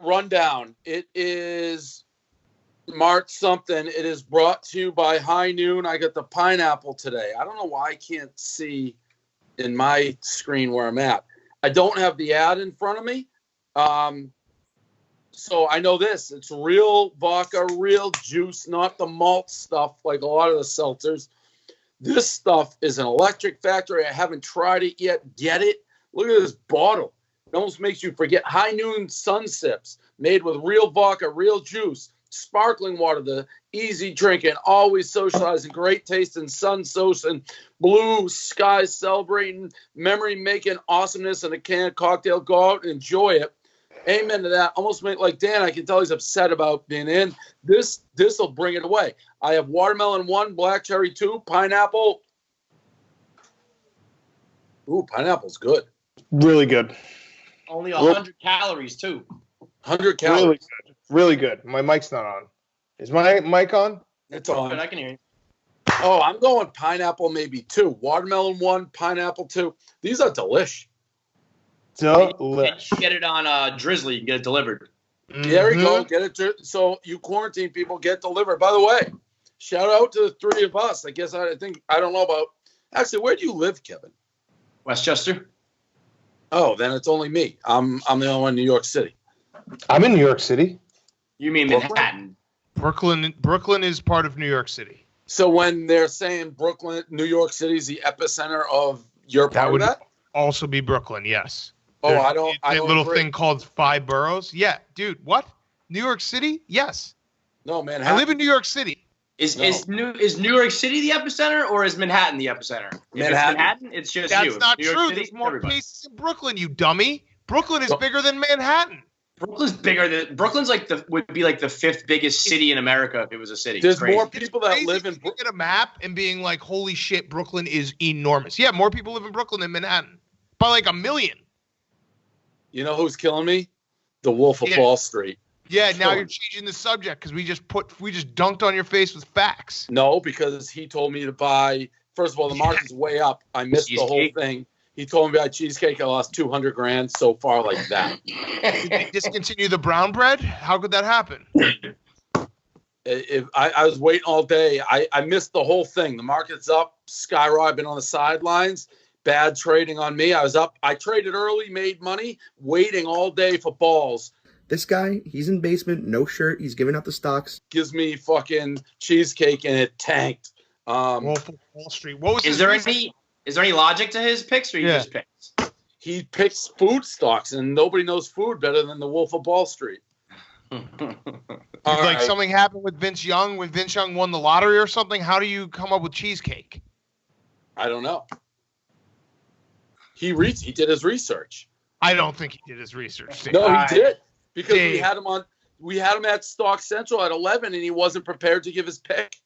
rundown. It is March something. It is brought to you by High Noon. I got the pineapple today. I don't know why I can't see in my screen where I'm at. I don't have the ad in front of me. So I know this. It's real vodka, real juice, not the malt stuff like a lot of the seltzers. This stuff is an Electric Factory. I haven't tried it yet. Get it? Look at this bottle. It almost makes you forget. High Noon Sun Sips, made with real vodka, real juice, sparkling water, the easy drinking, always socializing, great taste, and sun sousing, blue skies celebrating, memory making awesomeness in a can cocktail. Go out and enjoy it. Amen to that. Almost make like Dan. I can tell he's upset about being in. This will bring it away. I have watermelon 1, black cherry 2, pineapple. Ooh, pineapple's good. Really good. Only 100 calories too. 100 calories. Really good. My mic's not on. Is my mic on? It's on. But I can hear you. Oh, I'm going pineapple maybe 2. Watermelon 1, pineapple 2. These are delish. Delish. You get it on Drizzly. You can get it delivered. There you go. Get it. So you quarantine people get delivered. By the way, shout out to the 3 of us. I guess I don't know about. Actually, where do you live, Kevin? Westchester. Oh, then it's only me. I'm the only one in New York City. I'm in New York City. You mean Manhattan? Brooklyn is part of New York City. So when they're saying Brooklyn, New York City is the epicenter of your part of that? Also be Brooklyn, yes. Oh, I don't little agree. thing called 5 boroughs. Yeah, dude, what? New York City? Yes. No, Manhattan. I live in New York City. Is New York City the epicenter, or is Manhattan the epicenter? If it's Manhattan, it's just That's you. That's not New York true. City, There's more everybody. cases in Brooklyn, you dummy. Brooklyn is bigger than Manhattan. Brooklyn's would be like the 5th biggest city in America if it was a city. There's more people that crazy live in looking at a map and being like, holy shit, Brooklyn is enormous. Yeah, more people live in Brooklyn than Manhattan. By like 1 million. You know who's killing me? The Wolf of Wall Street. Yeah, now you're changing the subject because we just dunked on your face with facts. No, because he told me to buy. First of all, the market's way up. I missed the whole thing. He told me about cheesecake. I lost $200,000 so far, like that. Did they discontinue the brown bread? How could that happen? If I was waiting all day. I missed the whole thing. The market's up, skyrocketing. I've been on the sidelines. Bad trading on me. I was up. I traded early, made money, waiting all day for balls. This guy, he's in basement, no shirt. He's giving out the stocks. Gives me fucking cheesecake and it tanked. Wolf of Wall Street. What was Is there any logic to his picks, or he just picks? He picks food stocks, and nobody knows food better than the Wolf of Wall Street. Something happened with Vince Young when Vince Young won the lottery or something. How do you come up with cheesecake? I don't know. He did his research. I don't think he did his research. Dave. No, he did, because Dave. we had him at Stock Central at 11, and he wasn't prepared to give his pick.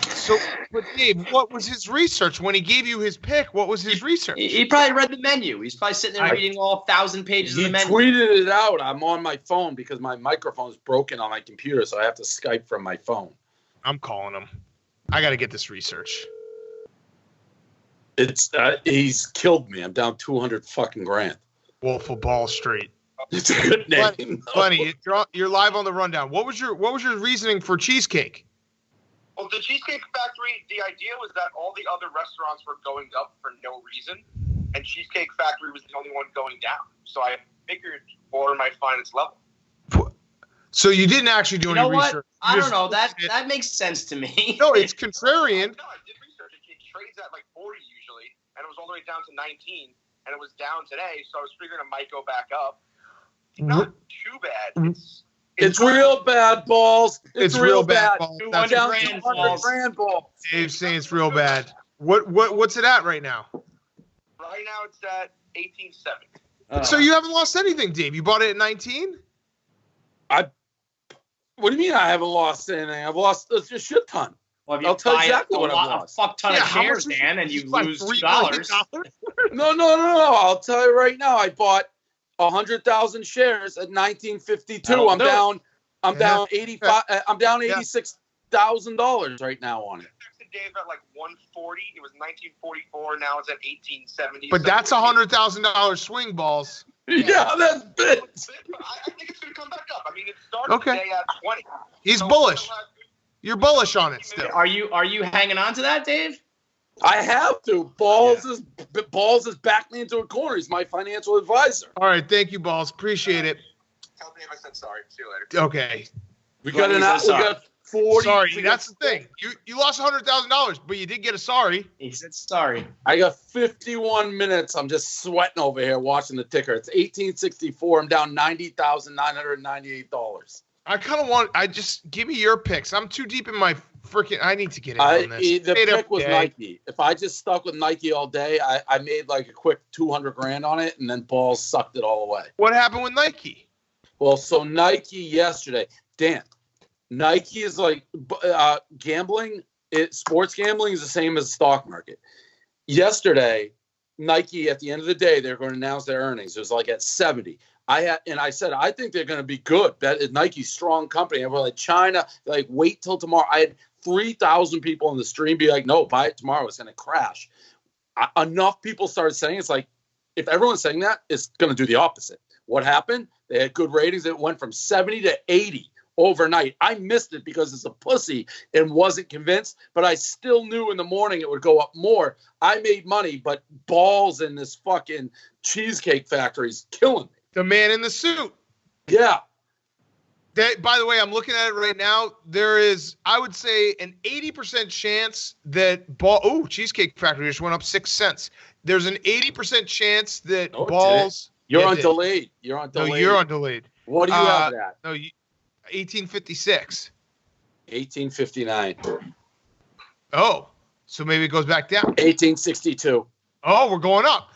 So, but Dave, what was his research when he gave you his pick? What was his research? He probably read the menu. He's probably sitting there reading all 1,000 pages of the menu. He tweeted it out. I'm on my phone because my microphone's broken on my computer, so I have to Skype from my phone. I'm calling him. I got to get this research. He's killed me. I'm down $200,000. Wolf of Wall Street. It's a good name. Funny, you're live on the rundown. What was your reasoning for cheesecake? Well, the Cheesecake Factory, the idea was that all the other restaurants were going up for no reason, and Cheesecake Factory was the only one going down. So I figured order might find its level. So you didn't actually do any research. I don't know. That makes sense to me. No, it's contrarian. No, I did research. It trades at like 40 usually, and it was all the way down to 19, and it was down today, so I was figuring it might go back up. Not too bad. It's real bad, balls. It's real bad. Balls. That's down $200,000 balls. Dave's saying it's real bad. What's it at right now? Right now it's at 18.7. So you haven't lost anything, Dave. You bought it at 19? What do you mean I haven't lost anything? I've lost a shit ton. Well, I'll tell you exactly what I've lost. A fuck ton of shares, Dan, and you lose $2. No. I'll tell you right now. I bought 100,000 shares at 1952. I'm down $85. I'm down $86,000 right now on it. Dave at like 140. It was 1944. Now it's at 1870. But that's $100,000 swing balls. Yeah, that's big. I think it's going to come back up. I mean, it started today at 20. He's bullish. You're bullish on it still. Are you hanging on to that, Dave? I have to. Balls is backed me into a corner. He's my financial advisor. All right, thank you, Balls. Appreciate it. Tell Dave I said sorry. See you later. Okay. We got 40. Sorry, that's the thing. You lost $100,000, but you did get a sorry. He said sorry. I got 51 minutes. I'm just sweating over here watching the ticker. It's 1864. I'm down $90,998. Give me your picks. I'm too deep in my freaking. I need to get in on this. The pick was Nike. If I just stuck with Nike all day, I made like a quick $200,000 on it, and then Balls sucked it all away. What happened with Nike? Well, so Nike yesterday, Dan. Nike is like gambling. Sports gambling is the same as the stock market. Yesterday, Nike, at the end of the day, they're going to announce their earnings. It was like at 70. I said, I think they're going to be good. That is Nike's strong company. And we're like, China, like, wait till tomorrow. I had 3,000 people in the stream be like, no, buy it tomorrow. It's going to crash. Enough people started saying, it's like, if everyone's saying that, it's going to do the opposite. What happened? They had good ratings. It went from 70 to 80 overnight. I missed it because it's a pussy and wasn't convinced, but I still knew in the morning it would go up more. I made money, but Balls in this fucking Cheesecake Factory is killing me. The man in the suit. Yeah. By the way, I'm looking at it right now. There is, I would say, an 80% chance that Cheesecake Factory just went up 6 cents. There's an 80% chance that Balls. You're on delayed. You're on delayed. No, you're on delayed. What do you have at? No, 1856. 1859. Oh, so maybe it goes back down. 1862. Oh, we're going up.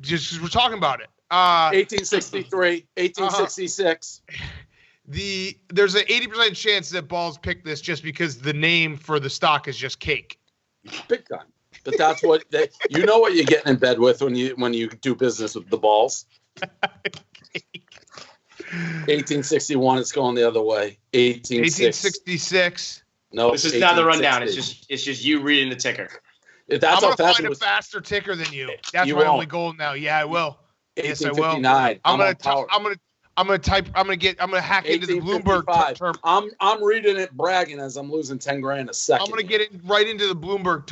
Just 'cause we're talking about it. 1863. 1866. There's an 80% chance that Balls picked this just because the name for the stock is just cake. Big time. But that's what you know what you're getting in bed with when you do business with the Balls. 1861, it's going the other way. 1866. No, this is not the rundown. It's just you reading the ticker. I'm gonna find a faster ticker than you. That's my only goal now. Yeah, I will. Yes, I will. I'm gonna hack into the Bloomberg term. I'm reading it, bragging as I'm losing $10,000 a second. I'm gonna get it right into the Bloomberg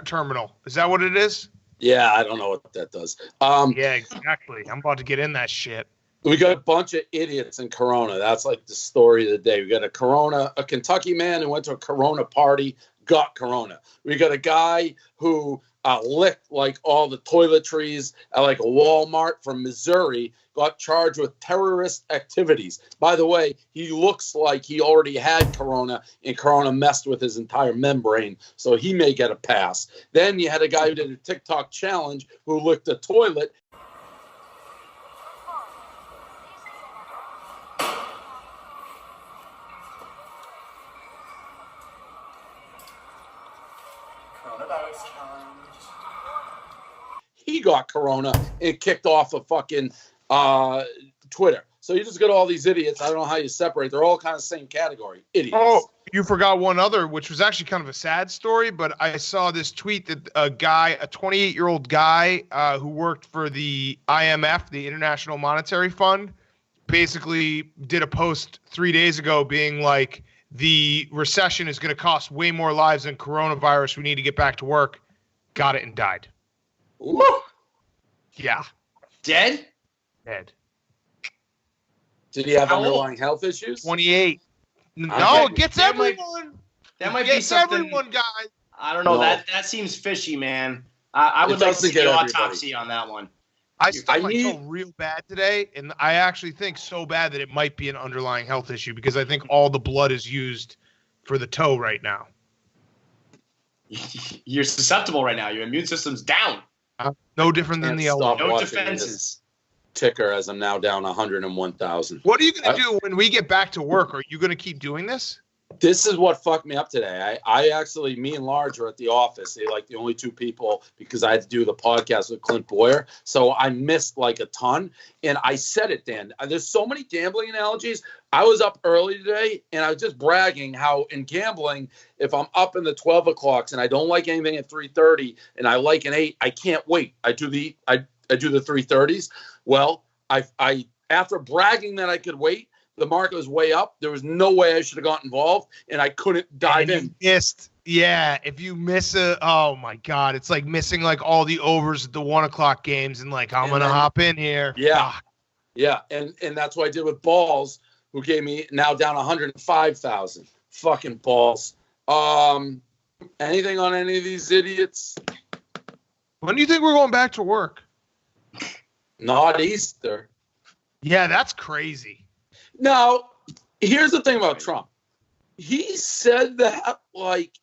terminal. Is that what it is? Yeah, I don't know what that does. Yeah, exactly. I'm about to get in that shit. We got a bunch of idiots in Corona. That's like the story of the day. We got a Kentucky man who went to a Corona party, got Corona. We got a guy who licked like all the toiletries at like a Walmart from Missouri, got charged with terrorist activities. By the way, he looks like he already had Corona, and Corona messed with his entire membrane, so he may get a pass. Then you had a guy who did a TikTok challenge who licked a toilet. He got Corona and kicked off of fucking Twitter. So you just got all these idiots. I don't know how you separate. They're all kind of the same category. Idiots. Oh, you forgot one other, which was actually kind of a sad story, but I saw this tweet that a 28-year-old guy who worked for the IMF, the International Monetary Fund, basically did a post 3 days ago being like, the recession is going to cost way more lives than coronavirus. We need to get back to work. Got it and died. Ooh. Yeah. Dead? Dead. Did he have underlying health issues? 28. No, it gets everyone. That might be something. Everyone, guys. I don't know. No. That seems fishy, man. I would like to see an autopsy on that one. I stubbed my toe real bad today, and I actually think so bad that it might be an underlying health issue because I think all the blood is used for the toe right now. You're susceptible right now. Your immune system's down. No different than the elbow. No defenses. Ticker as I'm now down 101,000. What are you going to do when we get back to work? Are you going to keep doing this? This is what fucked me up today. I actually, me and Large are at the office. They're like the only two people because I had to do the podcast with Clint Boyer. So I missed like a ton. And I said it, Dan. There's so many gambling analogies. I was up early today and I was just bragging how in gambling, if I'm up in the 12 o'clocks and I don't like anything at 3:30 and I like an 8, I can't wait. I do the 3:30s. Well, I after bragging that I could wait, the market was way up. There was no way I should have gotten involved, and I couldn't dive in. If you miss oh my God, it's like missing like all the overs at the 1 o'clock games, and like I'm gonna hop in here. Yeah, yeah, and that's what I did with balls, who gave me now down 105,000. Fucking balls. Anything on any of these idiots? When do you think we're going back to work? Not Easter. Yeah, that's crazy. Now, here's the thing about Trump. He said that, like,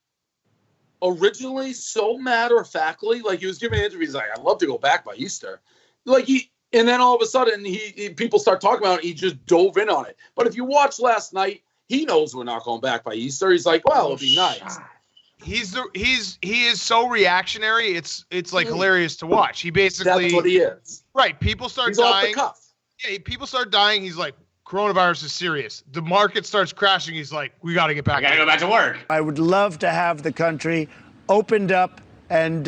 originally so matter-of-factly. Like, he was giving interviews like, I'd love to go back by Easter. Like, and then all of a sudden, people start talking about it, he just dove in on it. But if you watch last night, he knows we're not going back by Easter. He's like, well, it'll be nice. He is so reactionary. It's like hilarious to watch. He basically, that's what he is. Right. People start He's dying. Off the cuff. Yeah. People start dying. He's like, coronavirus is serious. The market starts crashing. He's like, we got to get back. I got to go back to work. I would love to have the country opened up and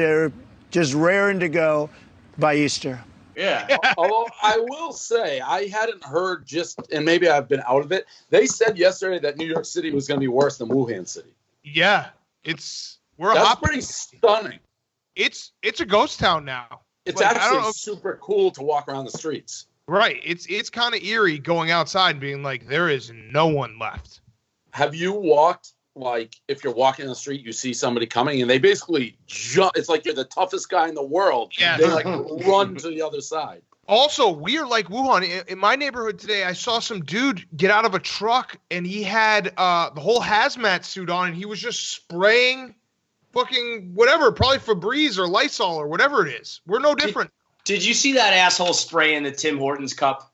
just raring to go by Easter. Yeah. Although I will say, I hadn't heard and maybe I've been out of it. They said yesterday that New York City was going to be worse than Wuhan City. Yeah. That's pretty stunning. It's a ghost town now. It's like, actually super cool to walk around the streets. Right. It's kind of eerie going outside and being like, there is no one left. Have you walked, like, if you're walking in the street, you see somebody coming and they basically jump. It's like you're the toughest guy in the world. Yeah. They like run to the other side. Also, we are like Wuhan. In my neighborhood today, I saw some dude get out of a truck and he had the whole hazmat suit on and he was just spraying fucking whatever, probably Febreze or Lysol or whatever it is. We're no different. Did you see that asshole spray in the Tim Hortons cup?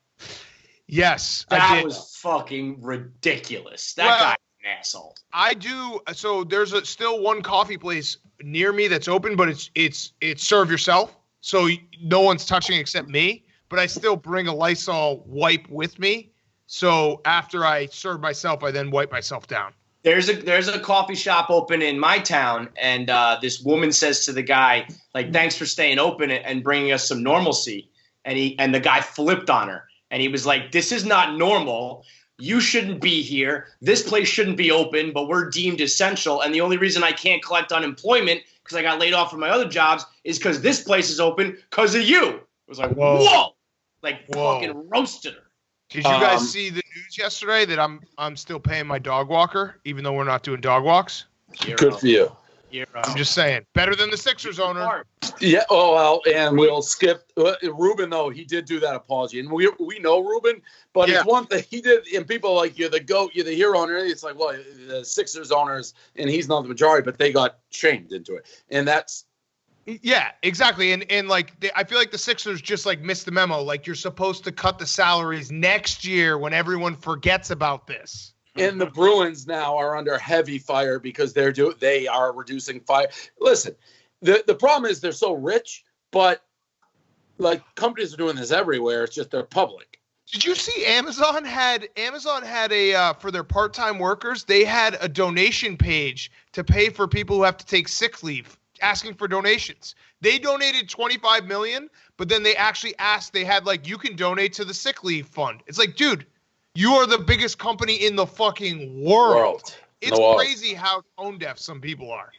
Yes, that I did. Was fucking ridiculous. That guy's an asshole. I do. So there's still one coffee place near me that's open, but it's serve yourself. So no one's touching except me, but I still bring a Lysol wipe with me. So after I serve myself, I then wipe myself down. There's a coffee shop open in my town, and this woman says to the guy, like, thanks for staying open and bringing us some normalcy. And the guy flipped on her, and he was like, this is not normal. You shouldn't be here. This place shouldn't be open, but we're deemed essential. And the only reason I can't collect unemployment because I got laid off from my other jobs is because this place is open because of you. It was like, whoa. Like, fucking roasted her. Did you guys see the news yesterday that I'm still paying my dog walker, even though we're not doing dog walks? Good for you. I'm just saying, better than the Sixers owner. Yeah. Oh well, and we'll skip Ruben though. He did do that apology, and we know Ruben, but it's one thing he did. And people are like, you're the GOAT, you're the hero owner. It's like, well, the Sixers owners, and he's not the majority, but they got shamed into it, and that's. Yeah, exactly. And like, I feel like the Sixers just like missed the memo. Like, you're supposed to cut the salaries next year when everyone forgets about this. And the Bruins now are under heavy fire because they are reducing fire. Listen, the problem is they're so rich, but like companies are doing this everywhere. It's just they're public. Did you see Amazon had a for their part-time workers, they had a donation page to pay for people who have to take sick leave, asking for donations. They donated $25 million, but then they actually asked, they had like, you can donate to the sick leave fund. It's like, dude, you are the biggest company in the fucking world. It's crazy how tone deaf some people are.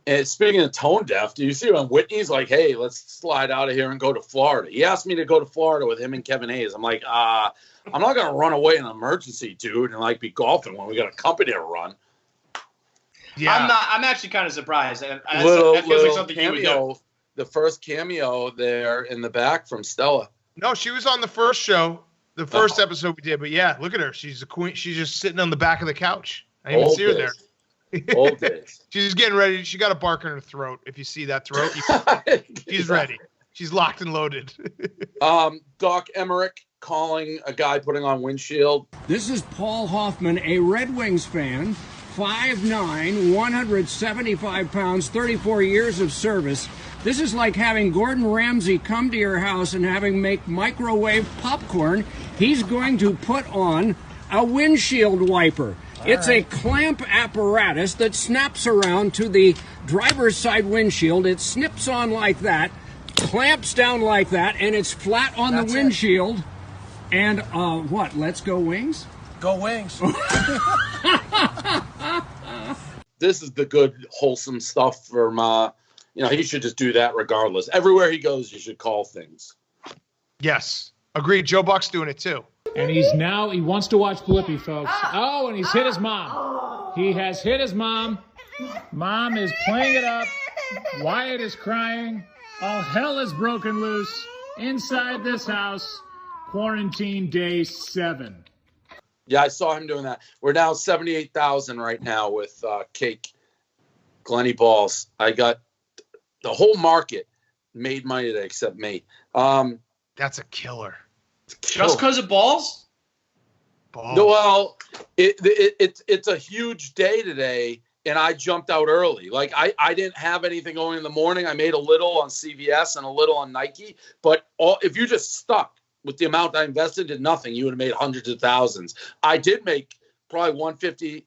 And speaking of tone deaf, do you see when Whitney's like, hey, let's slide out of here and go to Florida? He asked me to go to Florida with him and Kevin Hayes. I'm like, I'm not going to run away in an emergency, dude, and like be golfing when we got a company to run. Yeah. I'm actually kind of surprised. That feels like something cameo, you would do. The first cameo there in the back from Stella. No, she was on the first show. The first episode we did, but yeah, look at her. She's a queen. She's just sitting on the back of the couch. I didn't even see her there. Old days. She's getting ready. She got a bark in her throat. If you see that throat, she's ready. She's locked and loaded. Doc Emmerich calling a guy putting on windshield. This is Paul Hoffman, a Red Wings fan, 5'9", 175 pounds, 34 years of service. This is like having Gordon Ramsay come to your house and having make microwave popcorn. He's going to put on a windshield wiper. It's a clamp apparatus that snaps around to the driver's side windshield. It snips on like that, clamps down like that, and it's flat on the windshield. And what? Let's go Wings? Go Wings. This is the good, wholesome stuff from, he should just do that regardless. Everywhere he goes, you should call things. Yes. Agreed. Joe Buck's doing it too. And he wants to watch Blippi, folks. Oh, and he's hit his mom. He has hit his mom. Mom is playing it up. Wyatt is crying. All hell is broken loose inside this house. Quarantine day 7. Yeah, I saw him doing that. We're now 78,000 right now with Cake, Glenny Balls. I got the whole market made money today except me. That's a killer. Just because of balls? No, well, it's a huge day today, and I jumped out early. Like, I didn't have anything going in the morning. I made a little on CVS and a little on Nike. But if you just stuck with the amount I invested, did nothing, you would have made hundreds of thousands. I did make probably 150,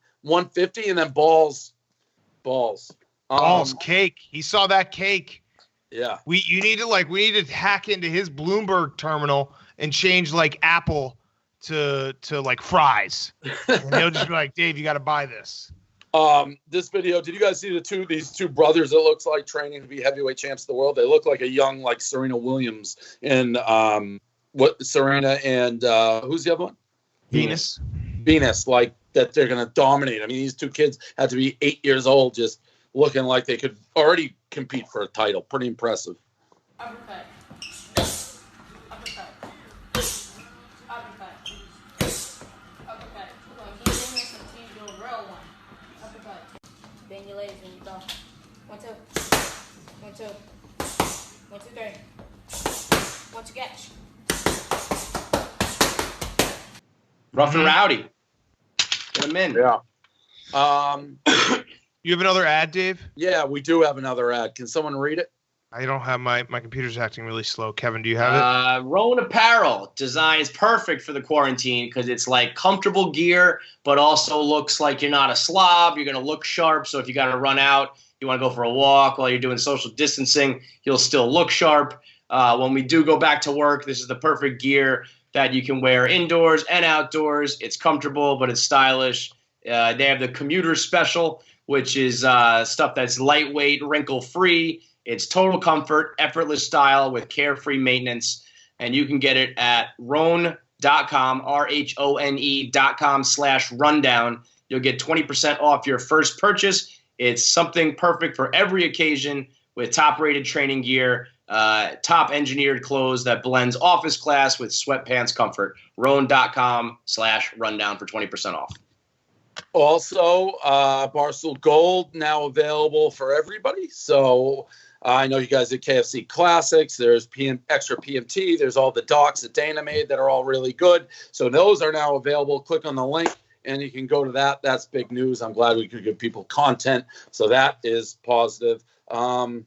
and then balls. Balls, Cake. He saw that cake. Yeah. We need to hack into his Bloomberg terminal and change like Apple to like fries. And they'll just be like, Dave, you got to buy this. This video, did you guys see these two brothers that looks like training to be heavyweight champs of the world? They look like a young, like Serena Williams and Serena and who's the other one? Venus, like that they're going to dominate. I mean, these two kids had to be 8 years old, just looking like they could already compete for a title. Pretty impressive. Uppercut. Uppercut. Uppercut. Uppercut. He's doing some team doing real one. Uppercut. Bend your legs when you go. 1, 2. 1, 2. 1, 2, 3. 1, 2, catch. Rough and rowdy. Get him in. Yeah. You have another ad, Dave? Yeah, we do have another ad. Can someone read it? I don't have my computer's acting really slow. Kevin, do you have it? Rowan apparel design is perfect for the quarantine because it's like comfortable gear, but also looks like you're not a slob. You're going to look sharp. So if you got to run out, you want to go for a walk while you're doing social distancing, you'll still look sharp. When we do go back to work, this is the perfect gear that you can wear indoors and outdoors. It's comfortable, but it's stylish. They have the commuter special, which is stuff that's lightweight, wrinkle-free. It's total comfort, effortless style with carefree maintenance. And you can get it at Rowan.com, RHONE.com/rundown. You'll get 20% off your first purchase. It's something perfect for every occasion with top-rated training gear, top engineered clothes that blends office class with sweatpants comfort. Rowan.com/rundown for 20% off. Also, Barstool Gold now available for everybody. So I know you guys did KFC Classics. There's extra PMT. There's all the docs that Dana made that are all really good. So those are now available. Click on the link and you can go to that. That's big news. I'm glad we could give people content. So that is positive. I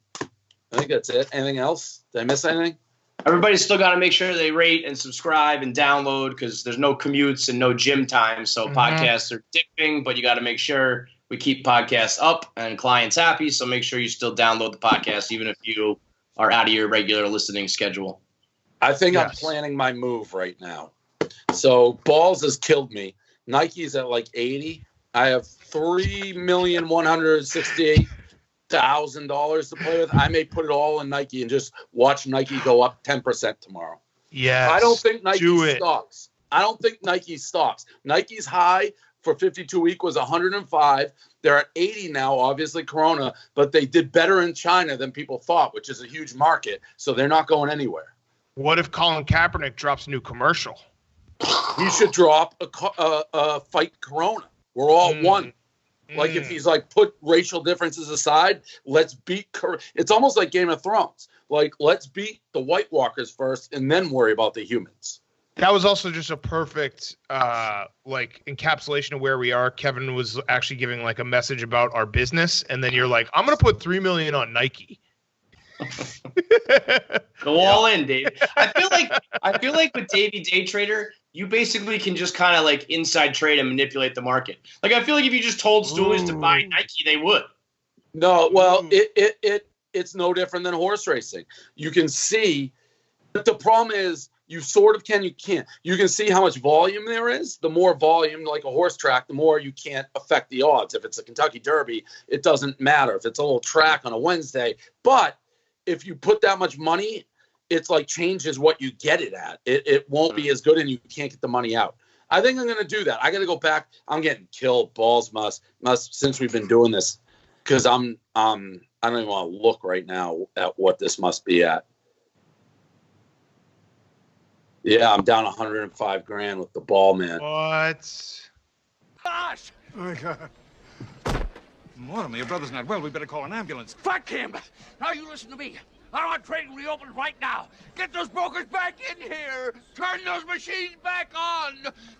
think that's it. Anything else? Did I miss anything? Everybody's still got to make sure they rate and subscribe and download because there's no commutes and no gym time. So podcasts are dipping, but you got to make sure we keep podcasts up and clients happy. So make sure you still download the podcast, even if you are out of your regular listening schedule. I think I'm planning my move right now. So Balls has killed me. Nike's at like 80. I have $3,168,000 to play with. I may put it all in Nike and just watch Nike go up 10% tomorrow. Yeah. I don't think Nike stops. Nike's high for 52-week was 105. They're at 80 now, obviously Corona, but they did better in China than people thought, which is a huge market. So they're not going anywhere. What if Colin Kaepernick drops a new commercial? He should drop a fight Corona. We're all one. Like if he's like put racial differences aside, let's beat. It's almost like Game of Thrones. Like let's beat the White Walkers first, and then worry about the humans. That was also just a perfect like encapsulation of where we are. Kevin was actually giving like a message about our business, and then you're like, "I'm gonna put $3 million on Nike." Go all in, Dave. I feel like with Davey Day Trader, you basically can just kind of like inside trade and manipulate the market. Like I feel like if you just told Stoolies to buy Nike, they would. No, well, it's no different than horse racing. You can see, but the problem is You sort of can, you can't. You can see how much volume there is. The more volume, like a horse track, the more you can't affect the odds. If it's a Kentucky Derby, it doesn't matter. If it's a little track on a Wednesday. But if you put that much money, it's like changes what you get it at. It won't be as good and you can't get the money out. I think I'm going to do that. I got to go back. I'm getting killed. Balls must since we've been doing this because I don't even want to look right now at what this must be at. Yeah, I'm down 105 grand with the ball, man. What? Gosh! Oh, my God. Mortimer, your brother's not well. We better call an ambulance. Fuck him! Now you listen to me. I want trading reopened right now. Get those brokers back in here. Turn those machines back on.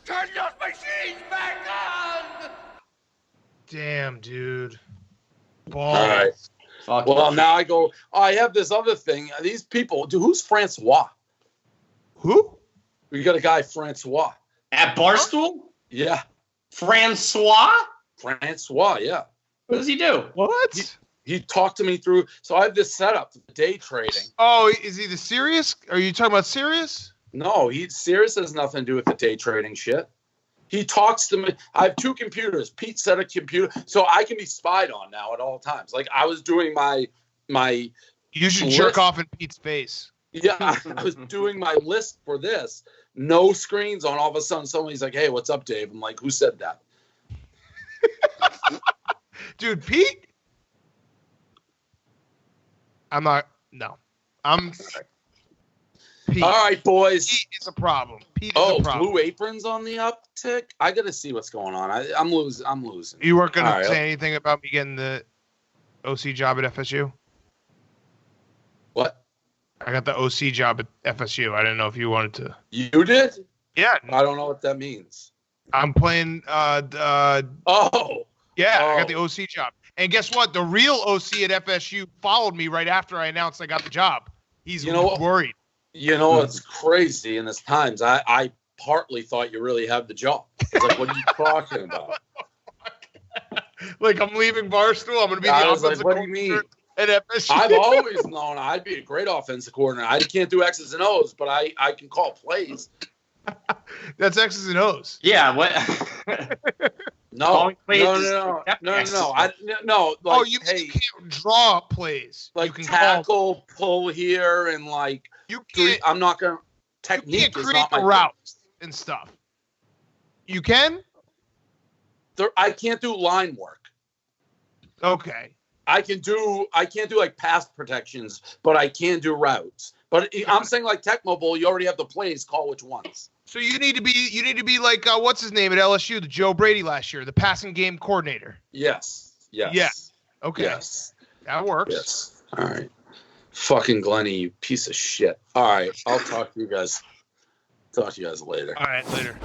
Turn those machines back on. Damn, dude. Balls. All right. Well, now I go. Oh, I have this other thing. These people. Dude, who's Francois? Who? We got a guy, Francois. At Barstool? Yeah. Francois? Francois, yeah. What does he do? What? He talked to me through. So I have this setup for day trading. Oh, is he the Sirius? Are you talking about Sirius? No, Sirius has nothing to do with the day trading shit. He talks to me. I have two computers. Pete set a computer, so I can be spied on now at all times. Like I was doing my. You should jerk off in Pete's face. Yeah, I was doing my list for this. No screens on. All of a sudden, somebody's like, "Hey, what's up, Dave?" I'm like, "Who said that?" Dude, Pete. I'm not. No, I'm. Pete. All right, boys. Pete is a problem. Pete is a problem. Blue Apron's on the uptick. I gotta see what's going on. I'm losing. You weren't gonna say anything about me getting the OC job at FSU? What? I got the OC job at FSU. I didn't know if you wanted to. You did? Yeah. I don't know what that means. I'm playing. Yeah, I got the OC job. And guess what? The real OC at FSU followed me right after I announced I got the job. He's worried. You know what's crazy in this times? I partly thought you really had the job. It's like, what are you talking about? Like I'm leaving Barstool. I'm going to be the offensive coordinator at FSU. I've always known I'd be a great offensive coordinator. I can't do X's and O's, but I can call plays. That's X's and O's. Yeah. What? No. Like, you can't draw plays. Like you can tackle, pull here, and like you can't. I'm not gonna. Technique you can't create the routes and stuff. You can. I can't do line work. Okay. I can't do like pass protections, but I can do routes. But I'm saying like Tecmo Bowl, you already have the plays. Call which ones. So you need to be like what's his name at LSU, the Joe Brady last year, the passing game coordinator. Yes. Yeah. Okay. Yes. That works. Yes. All right. Fucking Glenny, you piece of shit. All right. I'll talk to you guys. Talk to you guys later. All right, later.